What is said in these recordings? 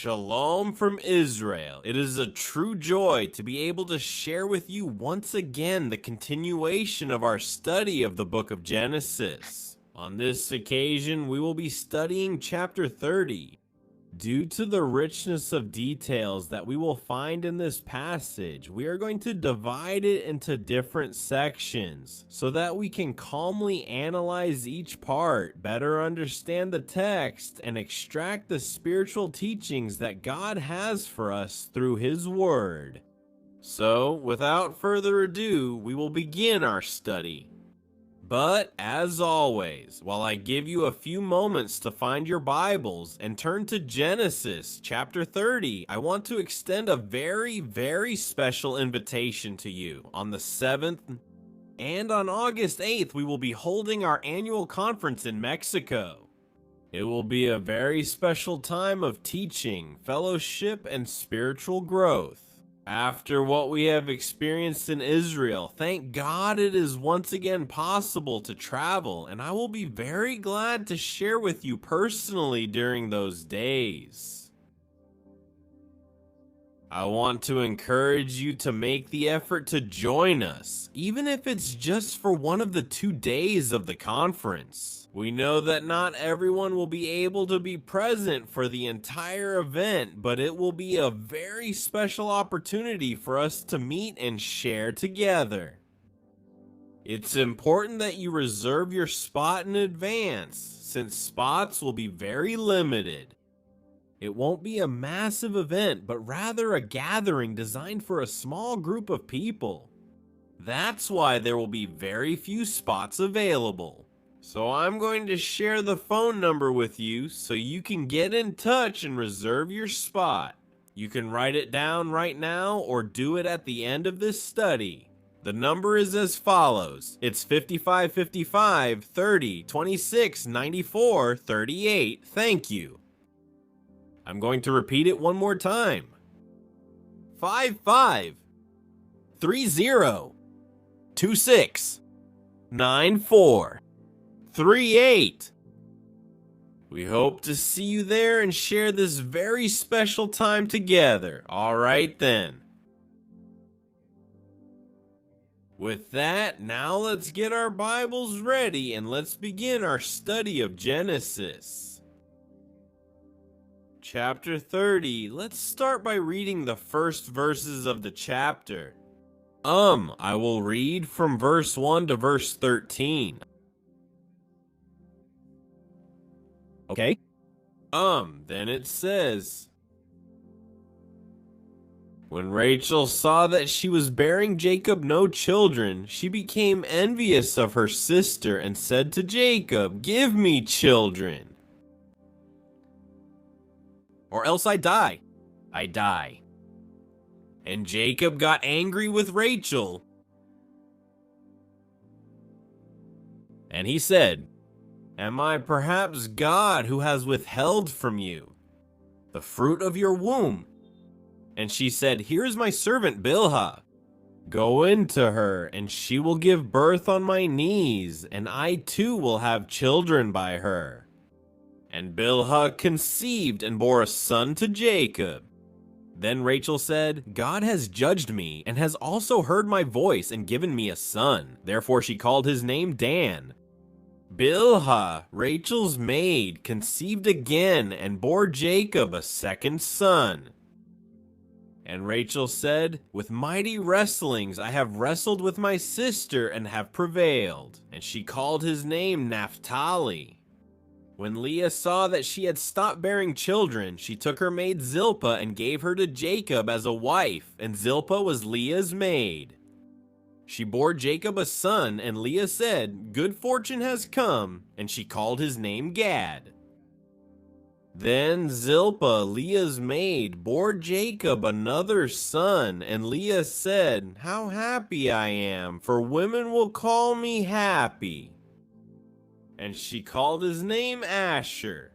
Shalom from Israel. It is a true joy to be able to share with you once again the continuation of our study of the book of Genesis. On this occasion, we will be studying chapter 30. Due to the richness of details that we will find in this passage, we are going to divide it into different sections so that we can calmly analyze each part, better understand the text, and extract the spiritual teachings that God has for us through His Word. So, without further ado, we will begin our study. But, as always, while I give you a few moments to find your Bibles and turn to Genesis chapter 30, I want to extend a very special invitation to you. On the 7th and on August 8th, we will be holding our annual conference in Mexico. It will be a very special time of teaching, fellowship, and spiritual growth. After what we have experienced in Israel, thank God it is once again possible to travel, and I will be very glad to share with you personally during those days. I want to encourage you to make the effort to join us, even if it's just for one of the 2 days of the conference. We know that not everyone will be able to be present for the entire event, but it will be a very special opportunity for us to meet and share together. It's important that you reserve your spot in advance, since spots will be very limited. It won't be a massive event, but rather a gathering designed for a small group of people. That's why there will be very few spots available. So I'm going to share the phone number with you so you can get in touch and reserve your spot. You can write it down right now or do it at the end of this study. The number is as follows. It's 5555 30 26 94 38. Thank you. I'm going to repeat it one more time. 55 30 26 94 38. We hope to see you there and share this very special time together. All right then. With that, now let's get our Bibles ready and let's begin our study of Genesis. Chapter 30, let's start by reading the first verses of the chapter. I will read from verse 1 to verse 13. Okay. Then it says, when Rachel saw that she was bearing Jacob no children, she became envious of her sister and said to Jacob, "Give me children, or else I die. And Jacob got angry with Rachel, and he said, "Am I perhaps God who has withheld from you the fruit of your womb?" And she said, "Here is my servant Bilhah. Go into her, and she will give birth on my knees, and I too will have children by her." And Bilhah conceived and bore a son to Jacob. Then Rachel said, "God has judged me, and has also heard my voice and given me a son." Therefore she called his name Dan. Bilhah, Rachel's maid, conceived again and bore Jacob a second son. And Rachel said, "With mighty wrestlings I have wrestled with my sister and have prevailed." And she called his name Naphtali. When Leah saw that she had stopped bearing children, she took her maid Zilpah and gave her to Jacob as a wife, and Zilpah was Leah's maid. She bore Jacob a son, and Leah said, "Good fortune has come," and she called his name Gad. Then Zilpah, Leah's maid, bore Jacob another son, and Leah said, "How happy I am, for women will call me happy." And she called his name Asher.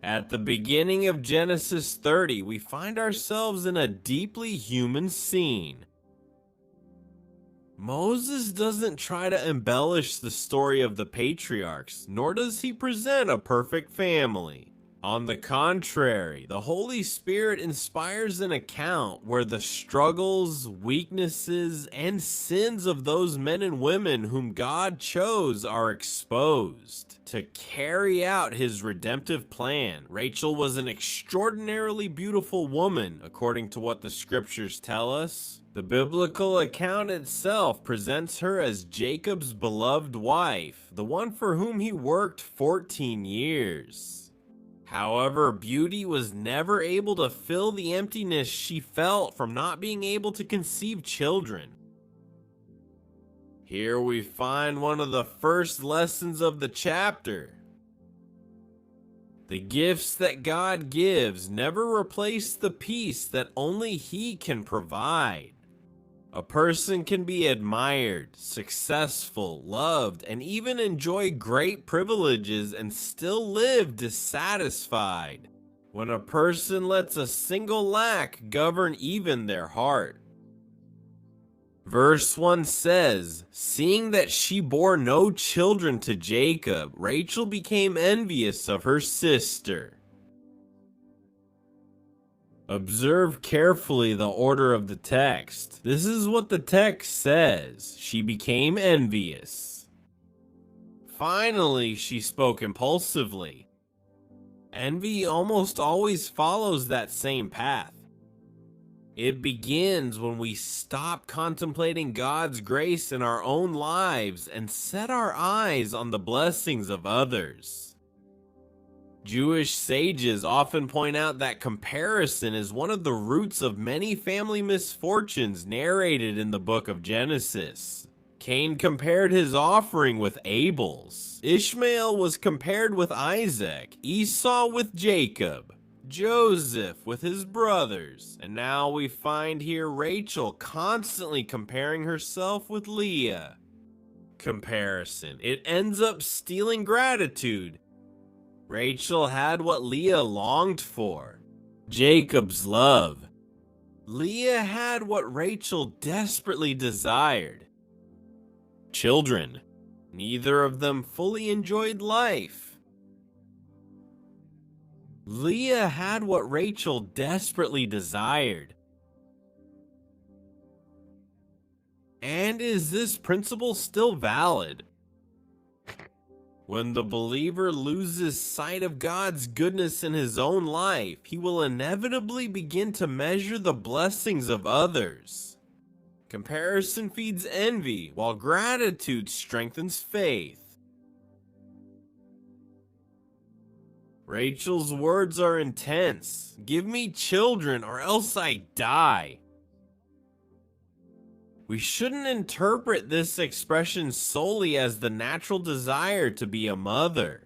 At the beginning of Genesis 30, we find ourselves in a deeply human scene. Moses doesn't try to embellish the story of the patriarchs, nor does he present a perfect family. On the contrary, the Holy Spirit inspires an account where the struggles, weaknesses, and sins of those men and women whom God chose are exposed. To carry out his redemptive plan, Rachel was an extraordinarily beautiful woman, according to what the scriptures tell us. The biblical account itself presents her as Jacob's beloved wife, the one for whom he worked 14 years. However, beauty was never able to fill the emptiness she felt from not being able to conceive children. Here we find one of the first lessons of the chapter. The gifts that God gives never replace the peace that only He can provide. A person can be admired, successful, loved, and even enjoy great privileges and still live dissatisfied when a person lets a single lack govern even their heart. Verse 1 says, "Seeing that she bore no children to Jacob, Rachel became envious of her sister." Observe carefully the order of the text. This is what the text says. She became envious. Finally, she spoke impulsively. Envy almost always follows that same path. It begins when we stop contemplating God's grace in our own lives and set our eyes on the blessings of others. Jewish sages often point out that comparison is one of the roots of many family misfortunes narrated in the book of Genesis. Cain compared his offering with Abel's. Ishmael was compared with Isaac, Esau with Jacob, Joseph with his brothers, and now we find here Rachel constantly comparing herself with Leah. Comparison. It ends up stealing gratitude. Rachel had what Leah longed for, Jacob's love. Leah had what Rachel desperately desired, children. Neither of them fully enjoyed life. Leah had what Rachel desperately desired. And is this principle still valid? When the believer loses sight of God's goodness in his own life, he will inevitably begin to measure the blessings of others. Comparison feeds envy, while gratitude strengthens faith. Rachel's words are intense. "Give me children or else I die." We shouldn't interpret this expression solely as the natural desire to be a mother.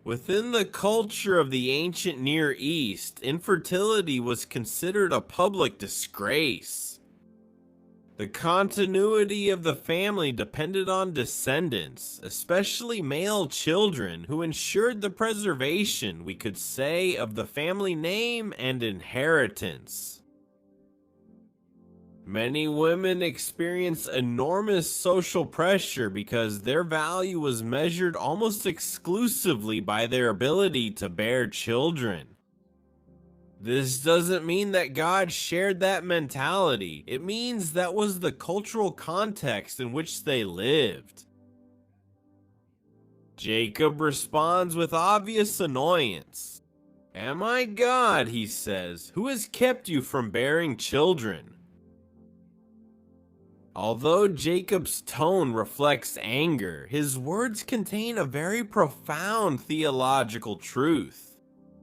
Within the culture of the ancient Near East, infertility was considered a public disgrace. The continuity of the family depended on descendants, especially male children, who ensured the preservation, we could say, of the family name and inheritance. Many women experience enormous social pressure because their value was measured almost exclusively by their ability to bear children. This doesn't mean that God shared that mentality. It means that was the cultural context in which they lived. Jacob responds with obvious annoyance. "Am I God," he says, "who has kept you from bearing children?" Although Jacob's tone reflects anger, his words contain a very profound theological truth.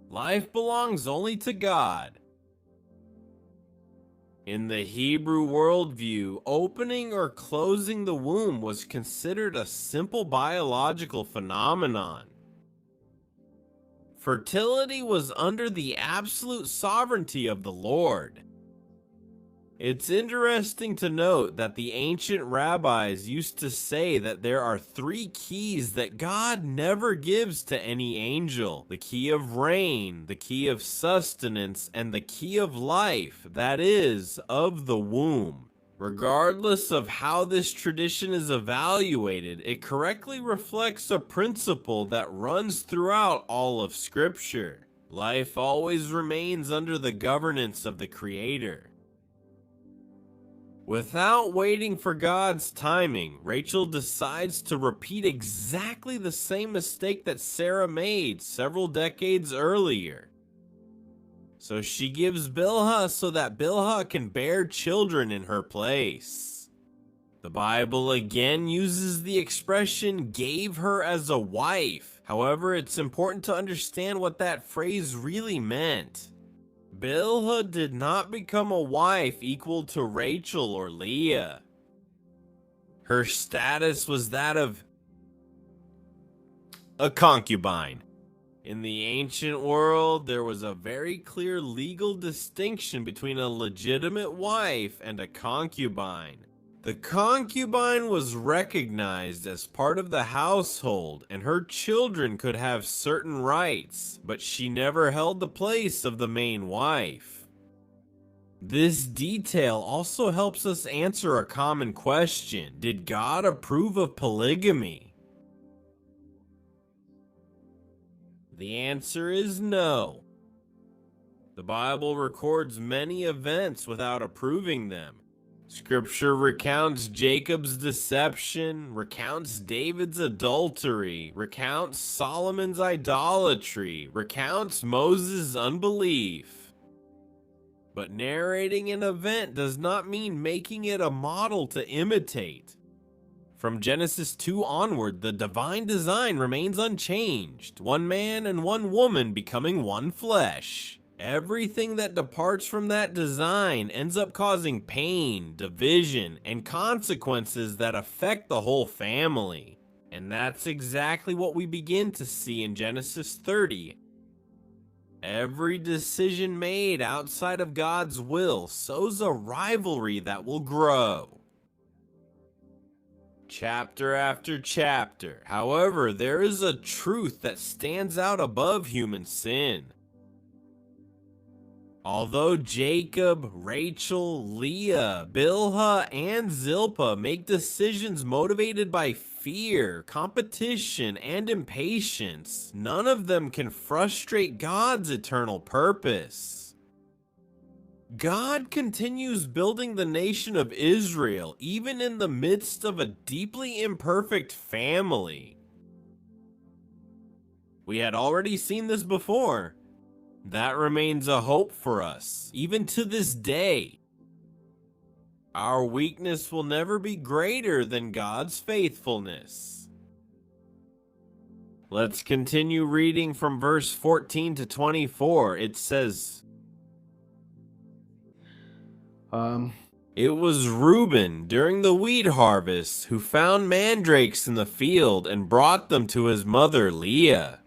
Life belongs only to God. In the Hebrew worldview, opening or closing the womb was considered a simple biological phenomenon. Fertility was under the absolute sovereignty of the Lord. It's interesting to note that the ancient rabbis used to say that there are 3 keys that God never gives to any angel: the key of rain, the key of sustenance, and the key of life, that is, of the womb. Regardless of how this tradition is evaluated, it correctly reflects a principle that runs throughout all of Scripture. Life always remains under the governance of the Creator. Without waiting for God's timing, Rachel decides to repeat exactly the same mistake that Sarah made several decades earlier. So she gives Bilhah so that Bilhah can bear children in her place. The Bible again uses the expression "gave her as a wife." However, it's important to understand what that phrase really meant. Bilhah did not become a wife equal to Rachel or Leah. Her status was that of a concubine. In the ancient world, there was a very clear legal distinction between a legitimate wife and a concubine. The concubine was recognized as part of the household, and her children could have certain rights, but she never held the place of the main wife. This detail also helps us answer a common question: did God approve of polygamy? The answer is no. The Bible records many events without approving them. Scripture recounts Jacob's deception, recounts David's adultery, recounts Solomon's idolatry, recounts Moses' unbelief. But narrating an event does not mean making it a model to imitate. From Genesis 2 onward, the divine design remains unchanged, one man and one woman becoming one flesh. Everything that departs from that design ends up causing pain, division, and consequences that affect the whole family. And that's exactly what we begin to see in Genesis 30. Every decision made outside of God's will sows a rivalry that will grow. Chapter after chapter. However, there is a truth that stands out above human sin. Although Jacob, Rachel, Leah, Bilhah, and Zilpah make decisions motivated by fear, competition, and impatience, none of them can frustrate God's eternal purpose. God continues building the nation of Israel even in the midst of a deeply imperfect family. We had already seen this before. That remains a hope for us, even to this day. Our weakness will never be greater than God's faithfulness. Let's continue reading from verse 14 to 24. It says, It was Reuben during the wheat harvest who found mandrakes in the field and brought them to his mother Leah.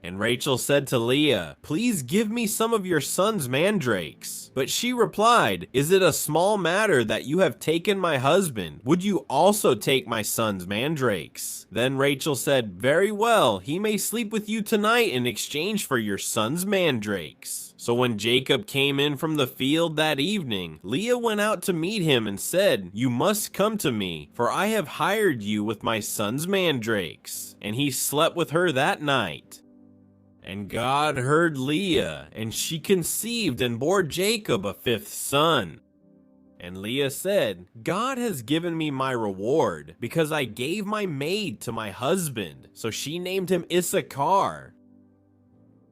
And Rachel said to Leah, "Please give me some of your son's mandrakes." But she replied, "Is it a small matter that you have taken my husband? Would you also take my son's mandrakes?" Then Rachel said, "Very well, he may sleep with you tonight in exchange for your son's mandrakes." So when Jacob came in from the field that evening, Leah went out to meet him and said, "You must come to me, for I have hired you with my son's mandrakes." And he slept with her that night. And God heard Leah, and she conceived and bore Jacob a fifth son. And Leah said, "God has given me my reward, because I gave my maid to my husband." So she named him Issachar.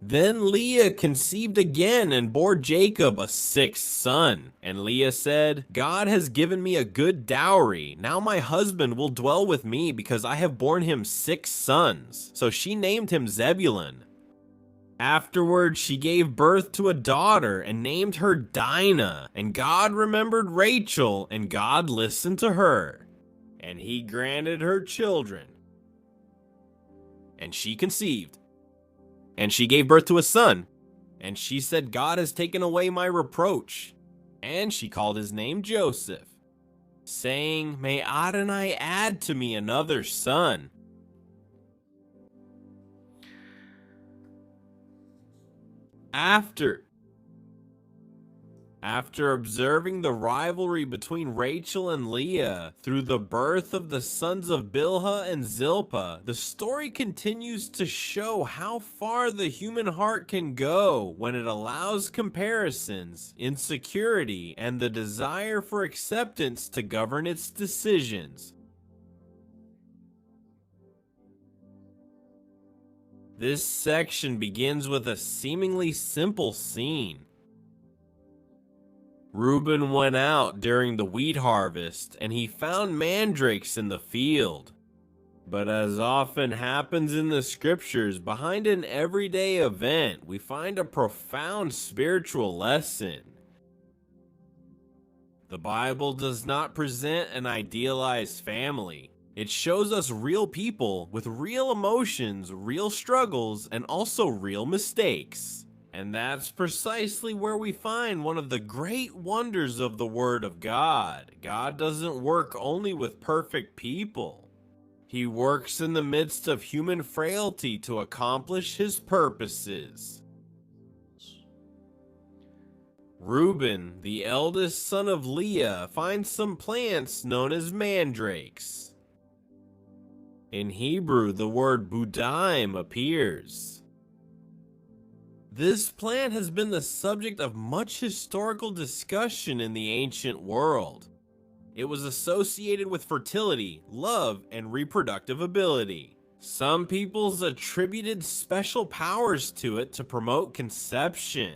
Then Leah conceived again and bore Jacob a sixth son. And Leah said, "God has given me a good dowry. Now my husband will dwell with me because I have borne him 6 sons." So she named him Zebulun. Afterward, she gave birth to a daughter and named her Dinah. And God remembered Rachel, and God listened to her. And he granted her children. And she conceived. And she gave birth to a son. And she said, "God has taken away my reproach." And she called his name Joseph, saying, "May Adonai add to me another son." After After observing the rivalry between Rachel and Leah through the birth of the sons of Bilhah and Zilpah, the story continues to show how far the human heart can go when it allows comparisons, insecurity, and the desire for acceptance to govern its decisions. This section begins with a seemingly simple scene. Reuben went out during the wheat harvest, and he found mandrakes in the field. But as often happens in the scriptures, behind an everyday event, we find a profound spiritual lesson. The Bible does not present an idealized family. It shows us real people with real emotions, real struggles, and also real mistakes. And that's precisely where we find one of the great wonders of the Word of God. God doesn't work only with perfect people. He works in the midst of human frailty to accomplish His purposes. Reuben, the eldest son of Leah, finds some plants known as mandrakes. In Hebrew, the word budaim appears. This plant has been the subject of much historical discussion in the ancient world. It was associated with fertility, love, and reproductive ability. Some peoples attributed special powers to it to promote conception.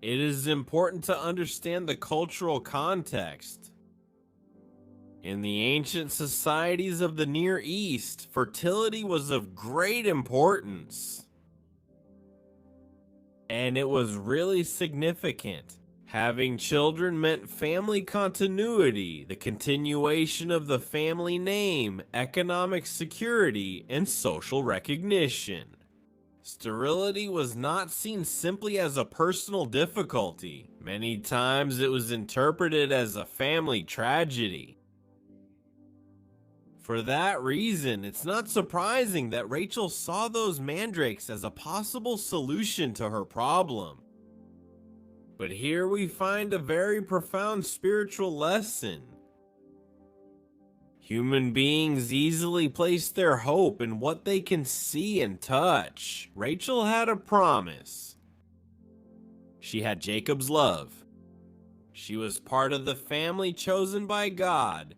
It is important to understand the cultural context. In the ancient societies of the Near East, fertility was of great importance. And it was really significant. Having children meant family continuity, the continuation of the family name, economic security, and social recognition. Sterility was not seen simply as a personal difficulty. Many times it was interpreted as a family tragedy. For that reason, it's not surprising that Rachel saw those mandrakes as a possible solution to her problem. But here we find a very profound spiritual lesson. Human beings easily place their hope in what they can see and touch. Rachel had a promise. She had Jacob's love. She was part of the family chosen by God.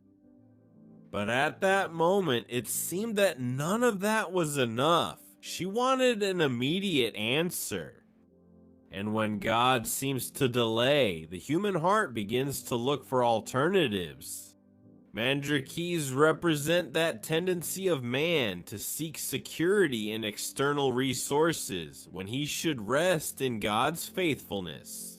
But at that moment, it seemed that none of that was enough. She wanted an immediate answer. And when God seems to delay, the human heart begins to look for alternatives. Mandrakes represent that tendency of man to seek security in external resources when he should rest in God's faithfulness.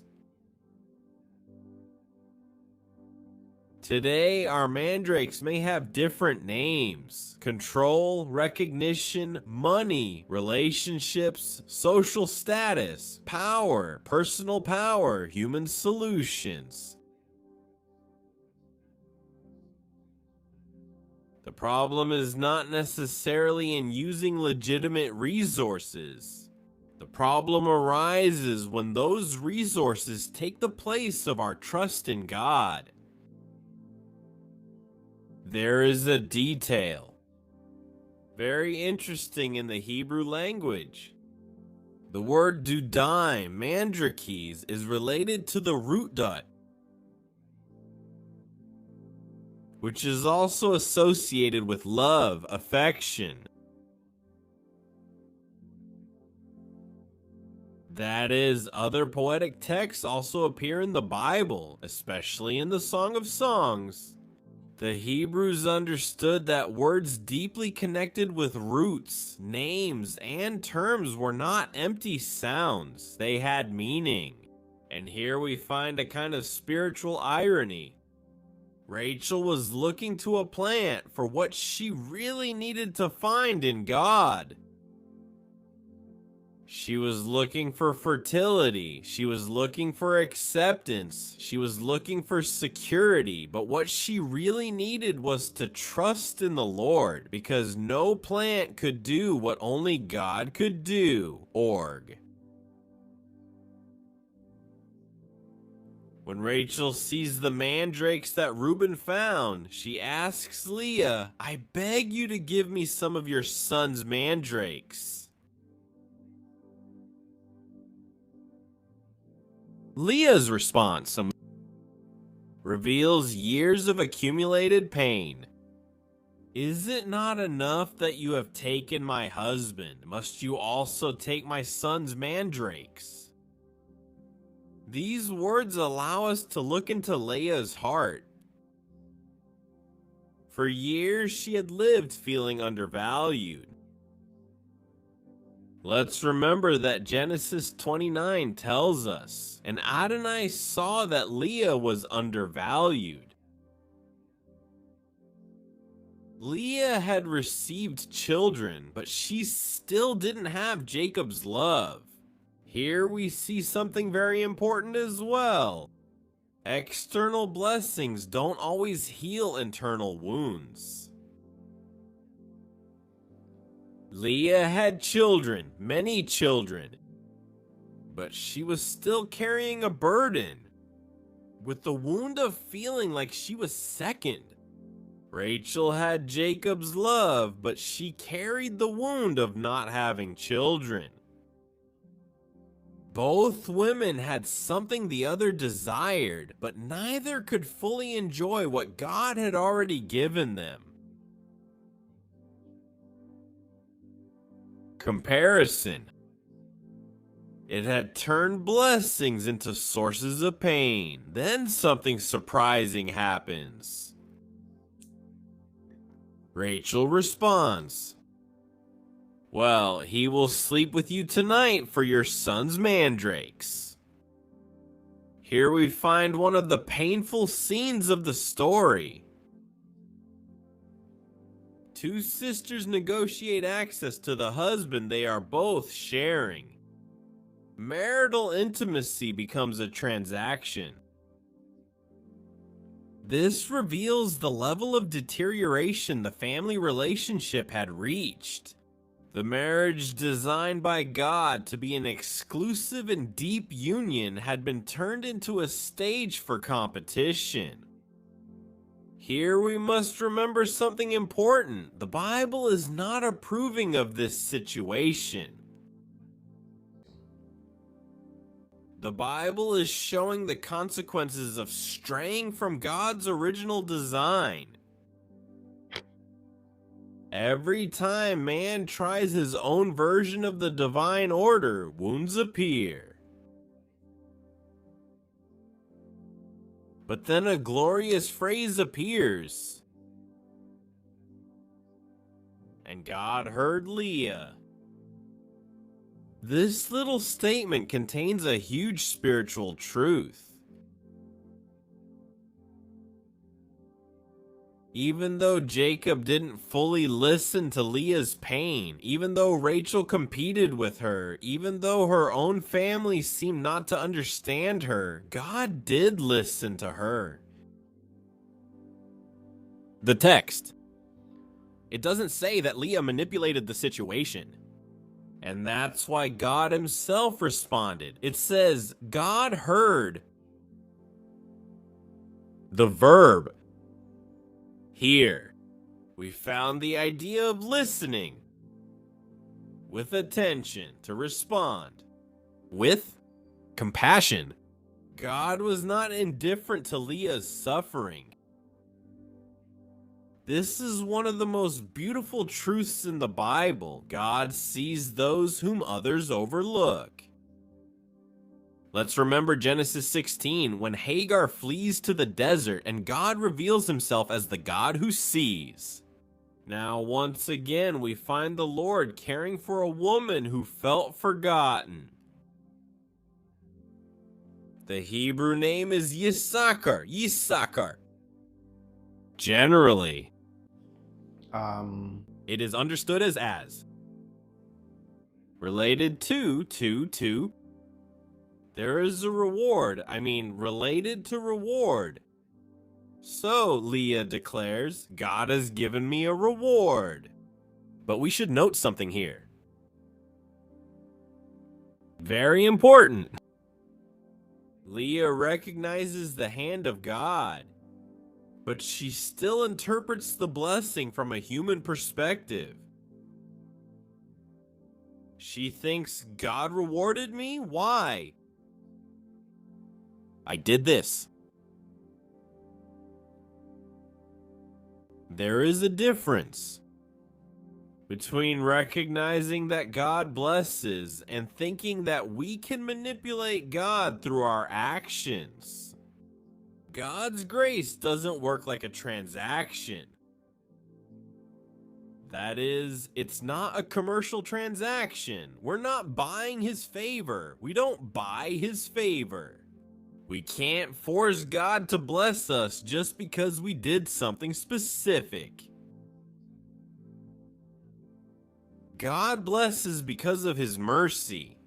Today, our mandrakes may have different names: control, recognition, money, relationships, social status, power, personal power, human solutions. The problem is not necessarily in using legitimate resources. The problem arises when those resources take the place of our trust in God. There is a detail, very interesting in the Hebrew language. The word dudaim, mandrakes, is related to the root dut, which is also associated with love, affection. That is, other poetic texts also appear in the Bible, especially in the Song of Songs. The Hebrews understood that words deeply connected with roots, names, and terms were not empty sounds. They had meaning. And here we find a kind of spiritual irony. Rachel was looking to a plant for what she really needed to find in God. She was looking for fertility. She was looking for acceptance. She was looking for security. But what she really needed was to trust in the Lord, because no plant could do what only God could do. Org. When Rachel sees the mandrakes that Reuben found, she asks Leah, "I beg you to give me some of your son's mandrakes." Leah's response reveals years of accumulated pain. "Is it not enough that you have taken my husband? Must you also take my son's mandrakes?" These words allow us to look into Leah's heart. For years, she had lived feeling undervalued. Let's remember that Genesis 29 tells us, and Adonai saw that Leah was undervalued. Leah had received children, but she still didn't have Jacob's love. Here we see something very important as well. External blessings don't always heal internal wounds. Leah had children, many children, but she was still carrying a burden, with the wound of feeling like she was second. Rachel had Jacob's love, but she carried the wound of not having children. Both women had something the other desired, but neither could fully enjoy what God had already given them. Comparison. It had turned blessings into sources of pain. Then something surprising happens. Rachel responds, "Well, he will sleep with you tonight for your son's mandrakes." Here we find one of the painful scenes of the story. Two sisters negotiate access to the husband they are both sharing. Marital intimacy becomes a transaction. This reveals the level of deterioration the family relationship had reached. The marriage designed by God to be an exclusive and deep union had been turned into a stage for competition. Here we must remember something important. The Bible is not approving of this situation. The Bible is showing the consequences of straying from God's original design. Every time man tries his own version of the divine order, wounds appear. But then a glorious phrase appears. "And God heard Leah." This little statement contains a huge spiritual truth. Even though Jacob didn't fully listen to Leah's pain, even though Rachel competed with her, even though her own family seemed not to understand her, God did listen to her. The text. It doesn't say that Leah manipulated the situation. And that's why God himself responded. It says, God heard. The verb. Here, we found the idea of listening. With attention to respond. With compassion. God was not indifferent to Leah's suffering. This is one of the most beautiful truths in the Bible. God sees those whom others overlook. Let's remember Genesis 16, when Hagar flees to the desert and God reveals himself as the God who sees. Now, once again, we find the Lord caring for a woman who felt forgotten. The Hebrew name is Yisachar. Generally, it is understood as related to. There is a reward. Related to reward. So, Leah declares, God has given me a reward. But we should note something here. Very important. Leah recognizes the hand of God, but she still interprets the blessing from a human perspective. She thinks, God rewarded me? Why? I did this. There is a difference between recognizing that God blesses and thinking that we can manipulate God through our actions. God's grace doesn't work like a transaction. That is, it's not a commercial transaction. We're not buying his favor. We don't buy his favor. We can't force God to bless us just because we did something specific. God blesses because of his mercy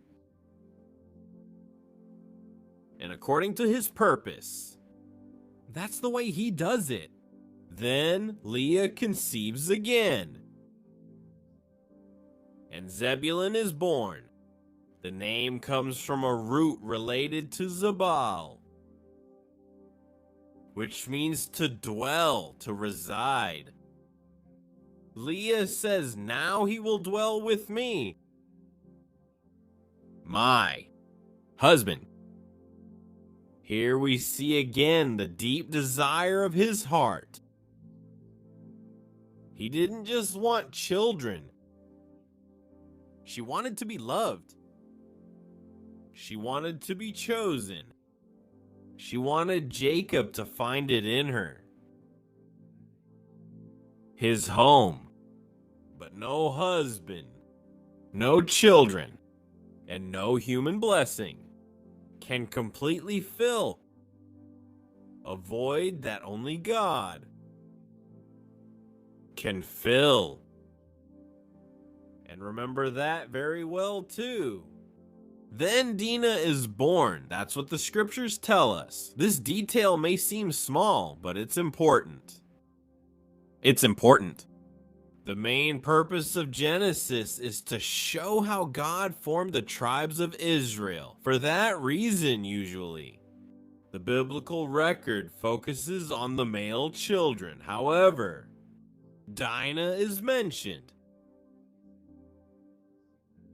and according to his purpose. That's the way he does it. Then Leah conceives again, and Zebulun is born. The name comes from a root related to Zabal, which means to dwell, to reside. Leah says, now he will dwell with me. My husband. Here we see again the deep desire of his heart. He didn't just want children. She wanted to be loved. She wanted to be chosen. She wanted Jacob to find it in her. His home, but no husband, no children, and no human blessing can completely fill a void that only God can fill. And remember that very well too. Then Dinah is born. That's what the scriptures tell us. This detail may seem small, but it's important. It's important. The main purpose of Genesis is to show how God formed the tribes of Israel. For that reason, usually, the biblical record focuses on the male children. However, Dinah is mentioned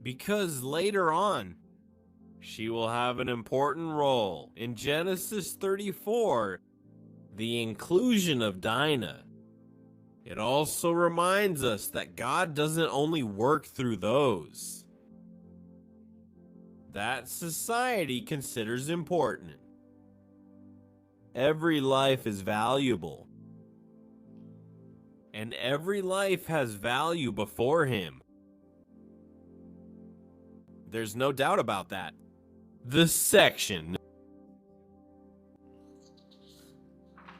because later on, she will have an important role. In Genesis 34, the inclusion of Dinah, it also reminds us that God doesn't only work through those that society considers important. Every life is valuable, and every life has value before him. There's no doubt about that. The section.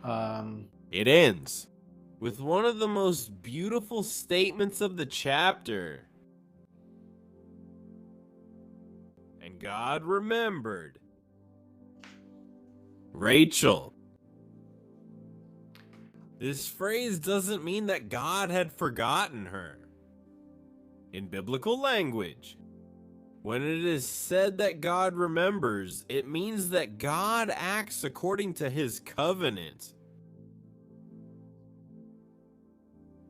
It ends with one of the most beautiful statements of the chapter. And God remembered Rachel. This phrase doesn't mean that God had forgotten her. In biblical language, when it is said that God remembers, it means that God acts according to his covenant.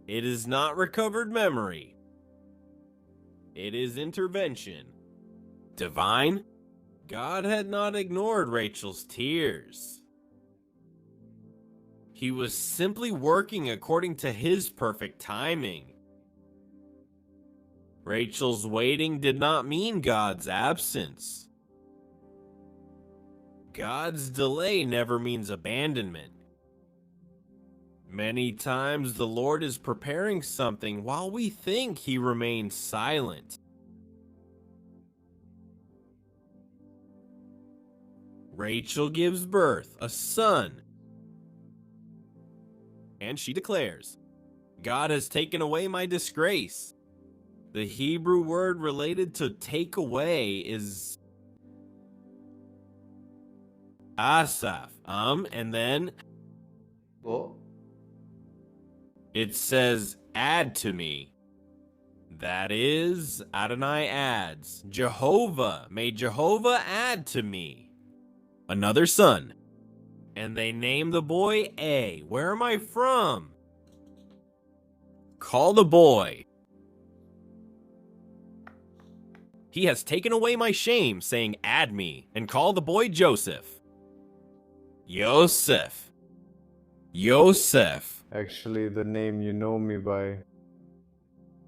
It is not recovered memory. It is intervention. Divine. God had not ignored Rachel's tears. He was simply working according to his perfect timing. Rachel's waiting did not mean God's absence. God's delay never means abandonment. Many times the Lord is preparing something while we think he remains silent. Rachel gives birth, a son, and she declares, God has taken away my disgrace. The Hebrew word related to take away is asaf, and then it says add to me. That is, Adonai adds. Jehovah, may Jehovah add to me. another son. And they named the boy A. Where am I from? Call the boy. He has taken away my shame, saying, add me, and call the boy Joseph. Yosef. Yosef. Actually, the name you know me by.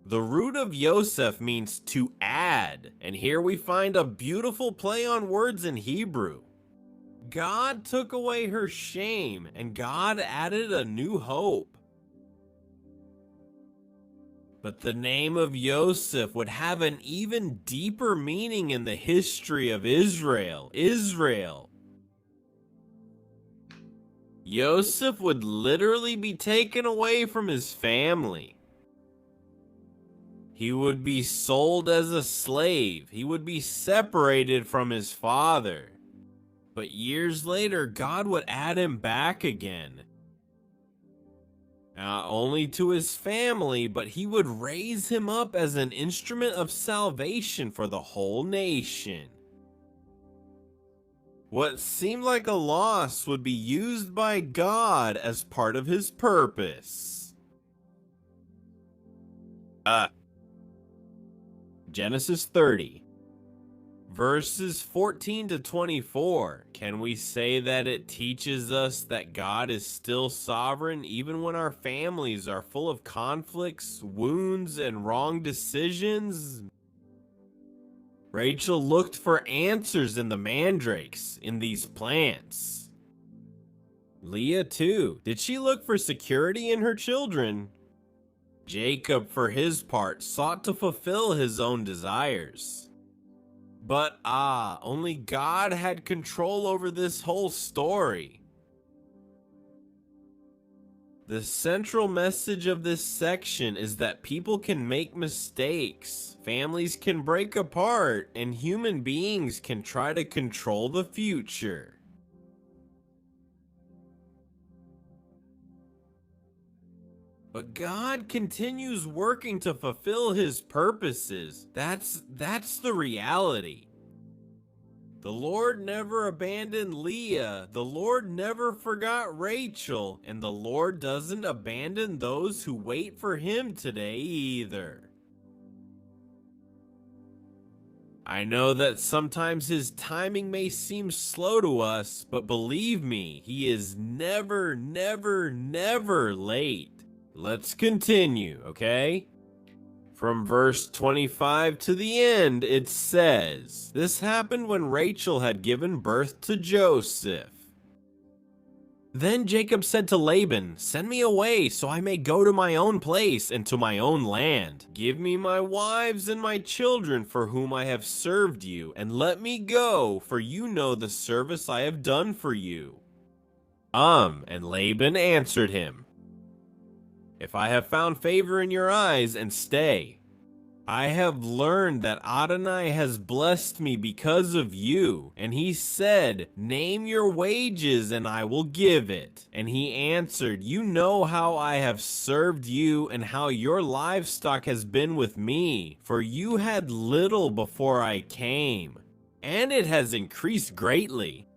The root of Yosef means to add, and here we find a beautiful play on words in Hebrew. God took away her shame, and God added a new hope. But the name of Yosef would have an even deeper meaning in the history of Israel. Yosef would literally be taken away from his family. He would be sold as a slave. He would be separated from his father. But years later, God would add him back again. Not only to his family, but he would raise him up as an instrument of salvation for the whole nation. What seemed like a loss would be used by God as part of his purpose. Genesis 30. Verses 14 to 24, can we say that it teaches us that God is still sovereign even when our families are full of conflicts, wounds, and wrong decisions? Rachel looked for answers in the mandrakes, in these plants. Leah too. Did she look for security in her children? Jacob, for his part, sought to fulfill his own desires. But only God had control over this whole story. The central message of this section is that people can make mistakes, families can break apart, and human beings can try to control the future. But God continues working to fulfill his purposes. That's the reality. The Lord never abandoned Leah. The Lord never forgot Rachel. And the Lord doesn't abandon those who wait for him today either. I know that sometimes his timing may seem slow to us, but believe me, he is never, never, never late. Let's continue, okay? From verse 25 to the end, it says, this happened when Rachel had given birth to Joseph. Then Jacob said to Laban, send me away so I may go to my own place and to my own land. Give me my wives and my children for whom I have served you, and let me go, for you know the service I have done for you. And Laban answered him, if I have found favor in your eyes, and stay. I have learned that Adonai has blessed me because of you. And he said, name your wages and I will give it. And he answered, you know how I have served you and how your livestock has been with me. For you had little before I came, and it has increased greatly.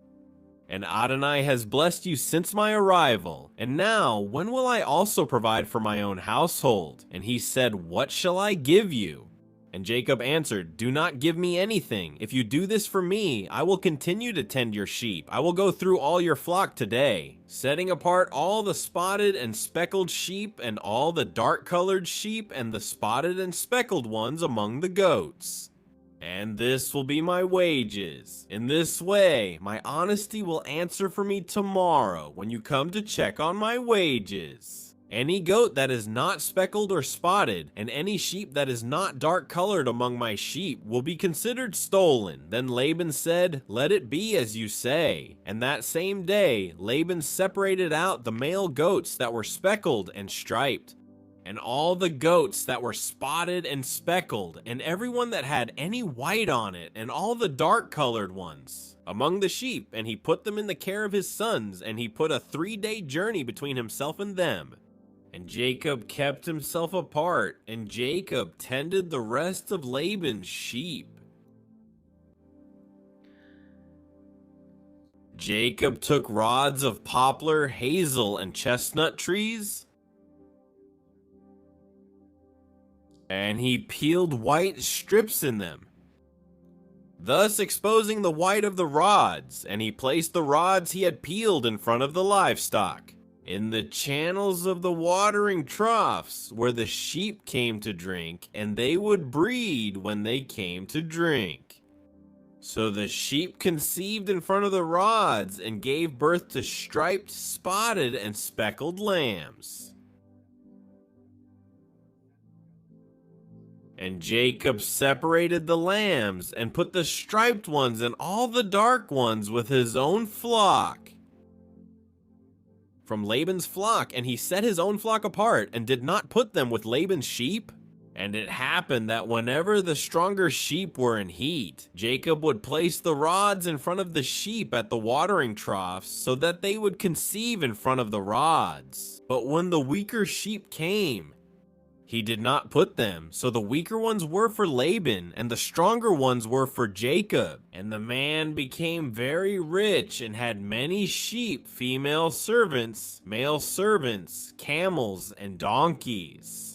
And Adonai has blessed you since my arrival. And now, when will I also provide for my own household? And he said, what shall I give you? And Jacob answered, do not give me anything. If you do this for me, I will continue to tend your sheep. I will go through all your flock today, setting apart all the spotted and speckled sheep and all the dark-colored sheep and the spotted and speckled ones among the goats. And this will be my wages. In this way, my honesty will answer for me tomorrow when you come to check on my wages. Any goat that is not speckled or spotted, and any sheep that is not dark-colored among my sheep will be considered stolen. Then Laban said, let it be as you say. And that same day, Laban separated out the male goats that were speckled and striped, and all the goats that were spotted and speckled, and everyone that had any white on it, and all the dark-colored ones among the sheep, and he put them in the care of his sons, and he put a 3-day journey between himself and them. And Jacob kept himself apart, and Jacob tended the rest of Laban's sheep. Jacob took rods of poplar, hazel, and chestnut trees, and he peeled white strips in them, thus exposing the white of the rods, and he placed the rods he had peeled in front of the livestock, in the channels of the watering troughs where the sheep came to drink, and they would breed when they came to drink. So the sheep conceived in front of the rods and gave birth to striped, spotted, and speckled lambs. And Jacob separated the lambs and put the striped ones and all the dark ones with his own flock from Laban's flock, and he set his own flock apart and did not put them with Laban's sheep. And it happened that whenever the stronger sheep were in heat, Jacob would place the rods in front of the sheep at the watering troughs so that they would conceive in front of the rods. But when the weaker sheep came, he did not put them, so the weaker ones were for Laban, and the stronger ones were for Jacob. And the man became very rich and had many sheep, female servants, male servants, camels, and donkeys.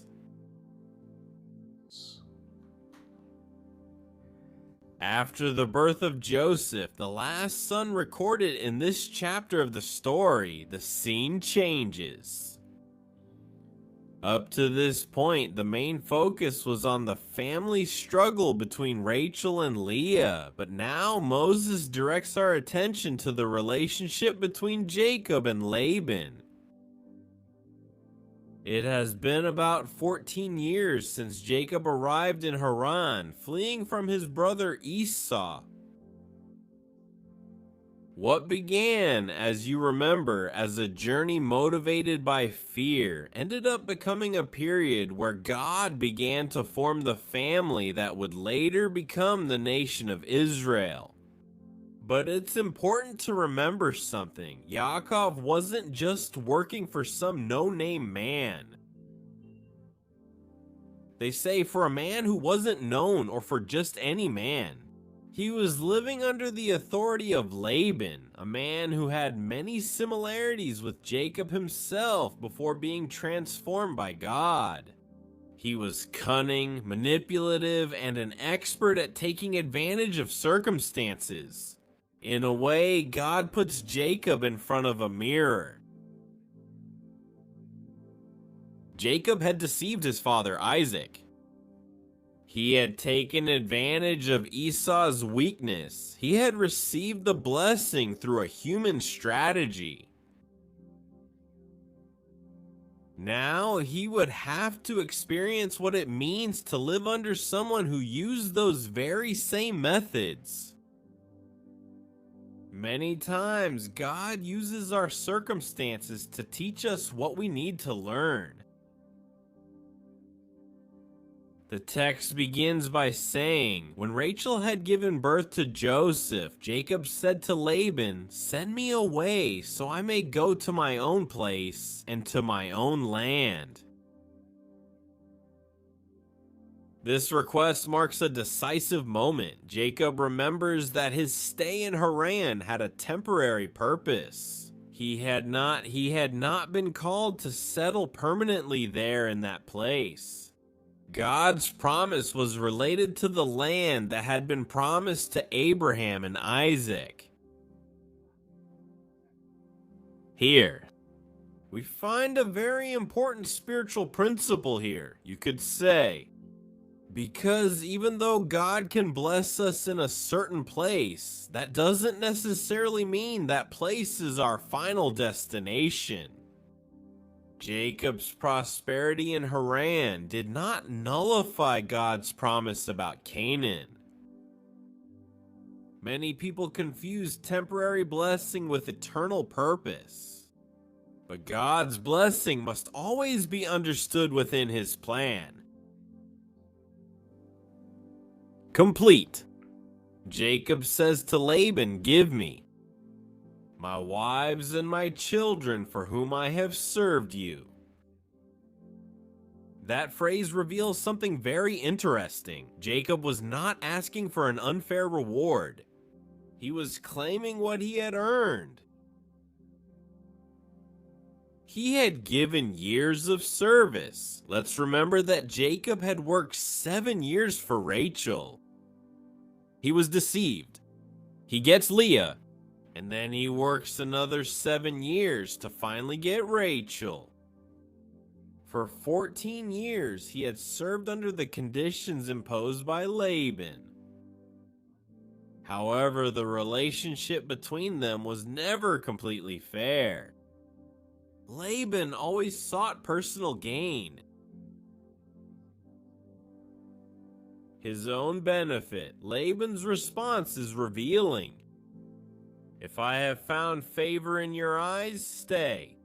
After the birth of Joseph, the last son recorded in this chapter of the story, the scene changes. Up to this point, the main focus was on the family struggle between Rachel and Leah, but now Moses directs our attention to the relationship between Jacob and Laban. It has been about 14 years since Jacob arrived in Haran, fleeing from his brother Esau. What began, as you remember, as a journey motivated by fear, ended up becoming a period where God began to form the family that would later become the nation of Israel. But it's important to remember something. Yaakov wasn't just working for some no-name man. They say for a man who wasn't known, or for just any man. He was living under the authority of Laban, a man who had many similarities with Jacob himself before being transformed by God. He was cunning, manipulative, and an expert at taking advantage of circumstances. In a way, God puts Jacob in front of a mirror. Jacob had deceived his father Isaac. He had taken advantage of Esau's weakness. He had received the blessing through a human strategy. Now he would have to experience what it means to live under someone who used those very same methods. Many times, God uses our circumstances to teach us what we need to learn. The text begins by saying, when Rachel had given birth to Joseph, Jacob said to Laban, "Send me away so I may go to my own place and to my own land." This request marks a decisive moment. Jacob remembers that his stay in Haran had a temporary purpose. He had not been called to settle permanently there in that place. God's promise was related to the land that had been promised to Abraham and Isaac. Here, we find a very important spiritual principle here, you could say. Because even though God can bless us in a certain place, that doesn't necessarily mean that place is our final destination. Jacob's prosperity in Haran did not nullify God's promise about Canaan. Many people confuse temporary blessing with eternal purpose. But God's blessing must always be understood within His plan. Complete. Jacob says to Laban, "Give me my wives and my children for whom I have served you." That phrase reveals something very interesting. Jacob was not asking for an unfair reward. He was claiming what he had earned. He had given years of service. Let's remember that Jacob had worked 7 years for Rachel. He was deceived. He gets Leah, and then he works another 7 years to finally get Rachel. For 14 years, he had served under the conditions imposed by Laban. However, the relationship between them was never completely fair. Laban always sought personal gain, his own benefit. Laban's response is revealing. If I have found favor in your eyes, stay.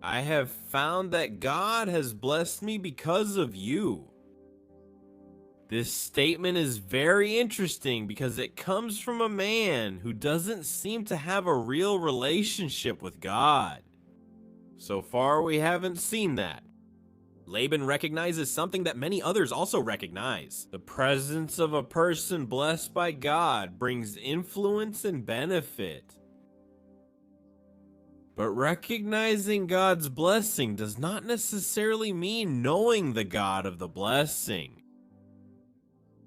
I have found that God has blessed me because of you. This statement is very interesting because it comes from a man who doesn't seem to have a real relationship with God. So far, we haven't seen that. Laban recognizes something that many others also recognize. The presence of a person blessed by God brings influence and benefit. But recognizing God's blessing does not necessarily mean knowing the God of the blessing.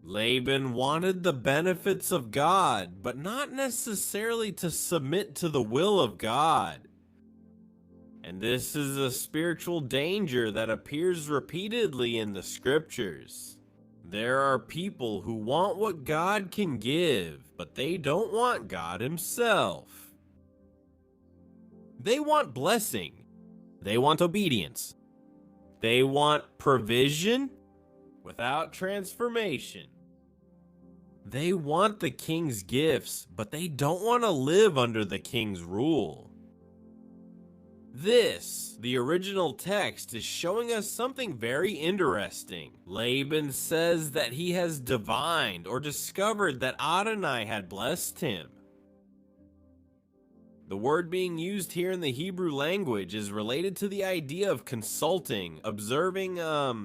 Laban wanted the benefits of God, but not necessarily to submit to the will of God. And this is a spiritual danger that appears repeatedly in the scriptures. There are people who want what God can give, but they don't want God himself. They want blessing. They want obedience. They want provision without transformation. They want the king's gifts, but they don't want to live under the king's rule. This, the original text, is showing us something very interesting. Laban says that he has divined or discovered that Adonai had blessed him. The word being used here in the Hebrew language is related to the idea of consulting, observing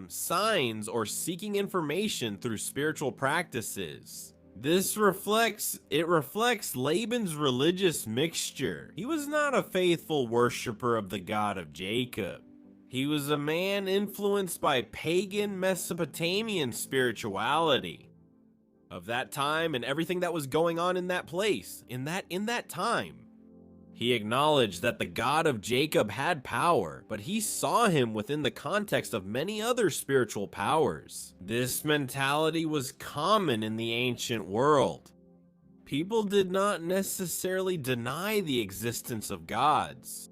signs, or seeking information through spiritual practices. This reflects Laban's religious mixture. He was not a faithful worshiper of the God of Jacob. He was a man influenced by pagan Mesopotamian spirituality of that time and everything that was going on in that place, in that time. He acknowledged that the God of Jacob had power, but he saw him within the context of many other spiritual powers. This mentality was common in the ancient world. People did not necessarily deny the existence of gods.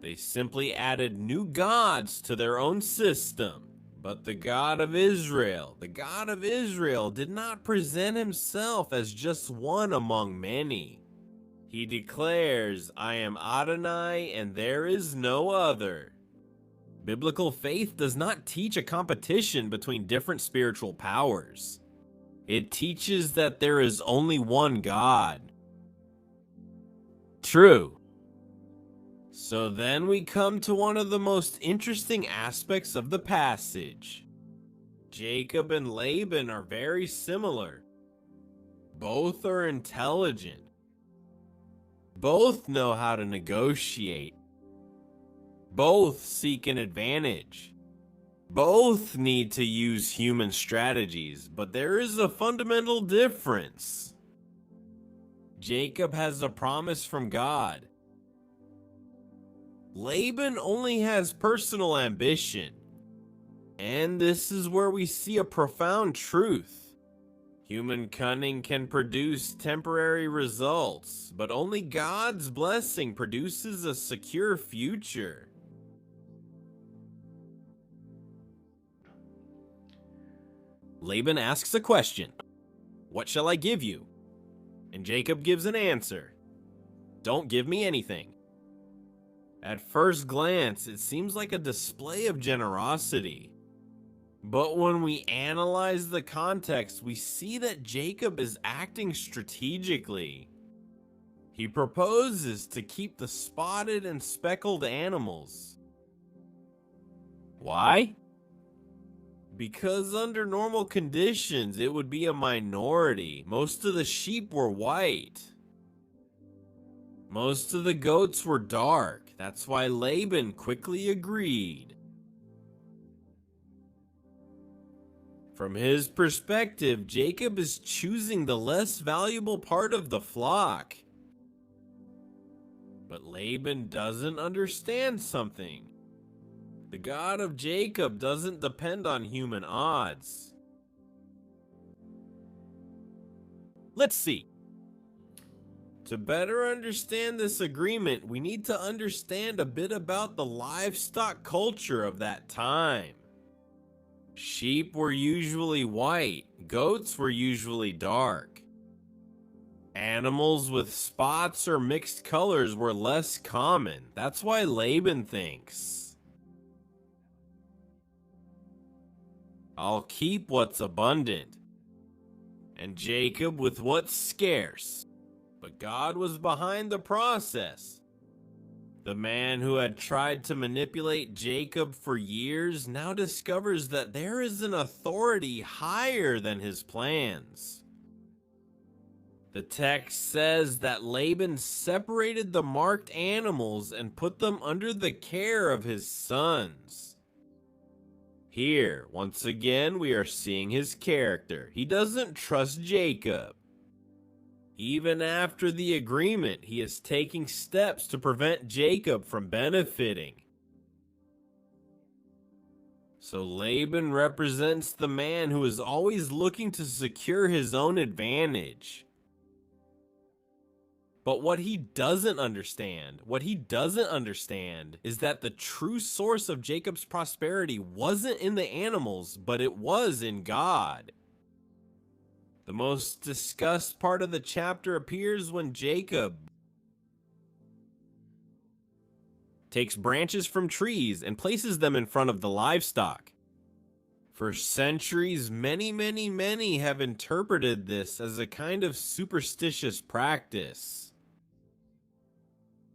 They simply added new gods to their own system. But the God of Israel did not present himself as just one among many. He declares, I am Adonai and there is no other. Biblical faith does not teach a competition between different spiritual powers. It teaches that there is only one God. True. So then we come to one of the most interesting aspects of the passage. Jacob and Laban are very similar. Both are intelligent. Both know how to negotiate. Both seek an advantage. Both need to use human strategies, but there is a fundamental difference. Jacob has a promise from God. Laban only has personal ambition. And this is where we see a profound truth. Human cunning can produce temporary results, but only God's blessing produces a secure future. Laban asks a question. What shall I give you? And Jacob gives an answer. Don't give me anything. At first glance, it seems like a display of generosity. But when we analyze the context, we see that Jacob is acting strategically. He proposes to keep the spotted and speckled animals. Why? Because under normal conditions, it would be a minority. Most of the sheep were white. Most of the goats were dark. That's why Laban quickly agreed. From his perspective, Jacob is choosing the less valuable part of the flock. But Laban doesn't understand something. The God of Jacob doesn't depend on human odds. Let's see. To better understand this agreement, we need to understand a bit about the livestock culture of that time. Sheep were usually white, goats were usually dark. Animals with spots or mixed colors were less common. That's why Laban thinks, I'll keep what's abundant, and Jacob with what's scarce. But God was behind the process. The man who had tried to manipulate Jacob for years now discovers that there is an authority higher than his plans. The text says that Laban separated the marked animals and put them under the care of his sons. Here, once again, we are seeing his character. He doesn't trust Jacob. Even after the agreement, he is taking steps to prevent Jacob from benefiting. So Laban represents the man who is always looking to secure his own advantage. But what he doesn't understand is that the true source of Jacob's prosperity wasn't in the animals, but it was in God. The most discussed part of the chapter appears when Jacob takes branches from trees and places them in front of the livestock. For centuries, many have interpreted this as a kind of superstitious practice.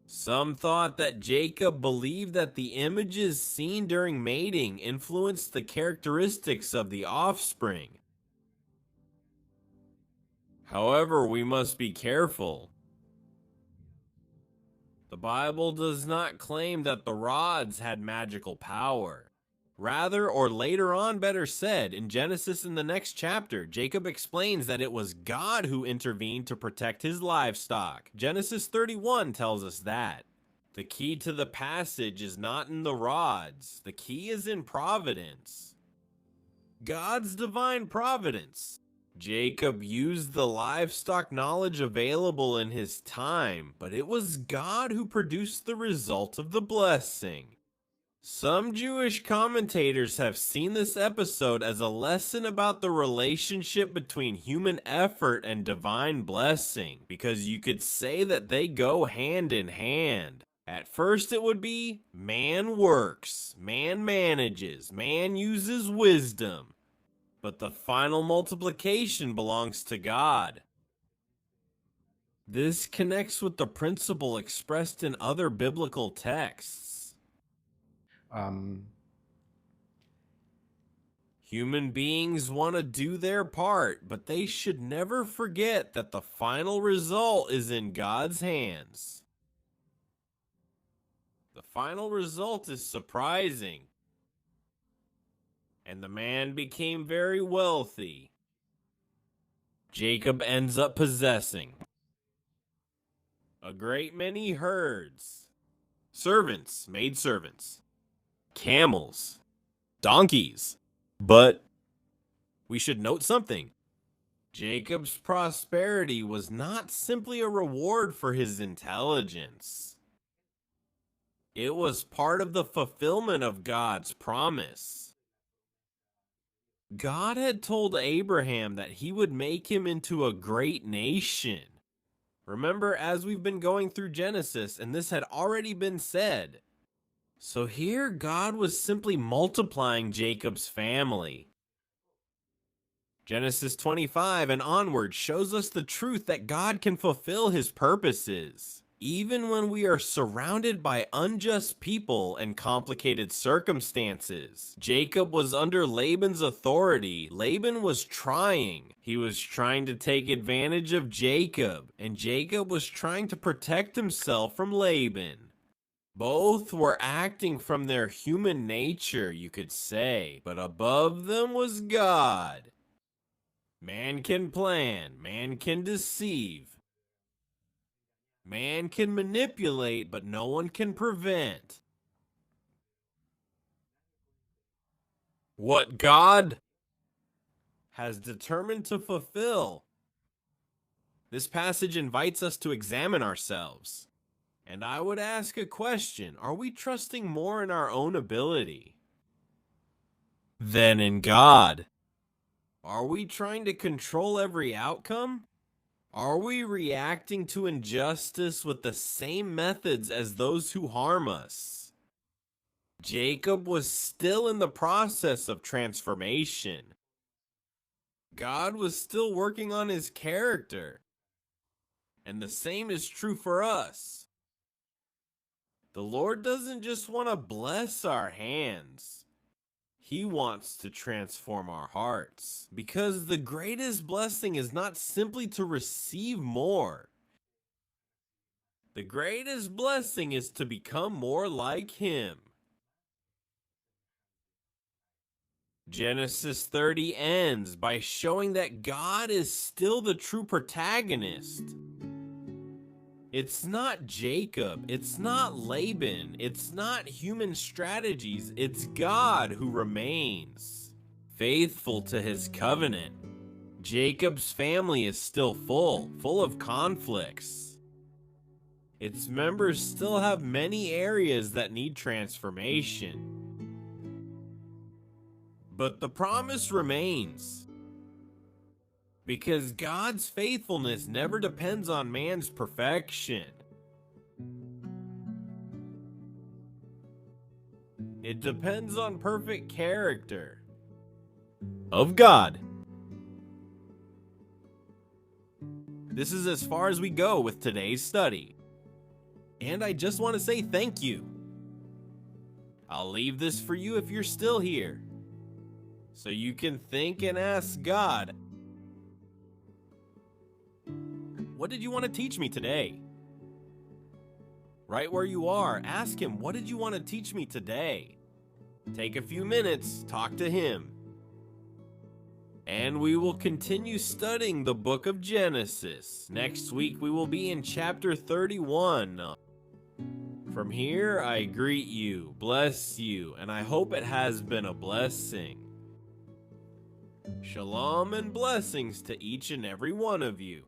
Some thought that Jacob believed that the images seen during mating influenced the characteristics of the offspring. However, we must be careful. The Bible does not claim that the rods had magical power. Rather, or later on better said, in Genesis in the next chapter, Jacob explains that it was God who intervened to protect his livestock. Genesis 31 tells us that. The key to the passage is not in the rods. The key is in providence. God's divine providence. Jacob used the livestock knowledge available in his time, but it was God who produced the result of the blessing. Some Jewish commentators have seen this episode as a lesson about the relationship between human effort and divine blessing, because you could say that they go hand in hand. At first it would be, man works, man manages, man uses wisdom. But the final multiplication belongs to God. This connects with the principle expressed in other biblical texts. Human beings want to do their part, but they should never forget that the final result is in God's hands. The final result is surprising. And the man became very wealthy. Jacob ends up possessing a great many herds, servants, maidservants, camels, donkeys. But we should note something. Jacob's prosperity was not simply a reward for his intelligence. It was part of the fulfillment of God's promise. God had told Abraham that he would make him into a great nation. Remember, as we've been going through Genesis, and this had already been said. So here, God was simply multiplying Jacob's family. Genesis 25 and onward shows us the truth that God can fulfill his purposes. Even when we are surrounded by unjust people and complicated circumstances. Jacob was under Laban's authority. Laban was trying. He was trying to take advantage of Jacob, and Jacob was trying to protect himself from Laban. Both were acting from their human nature, you could say, but above them was God. Man can plan, man can deceive. Man can manipulate, but no one can prevent. What God has determined to fulfill. This passage invites us to examine ourselves. And I would ask a question: are we trusting more in our own ability than in God? Are we trying to control every outcome? Are we reacting to injustice with the same methods as those who harm us? Jacob was still in the process of transformation. God was still working on his character. And the same is true for us. The Lord doesn't just want to bless our hands. He wants to transform our hearts, because the greatest blessing is not simply to receive more. The greatest blessing is to become more like Him. Genesis 30 ends by showing that God is still the true protagonist. It's not Jacob, it's not Laban, it's not human strategies, it's God who remains faithful to his covenant. Jacob's family is still full of conflicts. Its members still have many areas that need transformation. But the promise remains. Because God's faithfulness never depends on man's perfection. It depends on perfect character of God. This is as far as we go with today's study. And I just want to say thank you. I'll leave this for you if you're still here, so you can think and ask God, what did you want to teach me today? Right where you are, ask Him, what did you want to teach me today? Take a few minutes, talk to Him. And we will continue studying the book of Genesis. Next week we will be in chapter 31. From here, I greet you, bless you, and I hope it has been a blessing. Shalom and blessings to each and every one of you.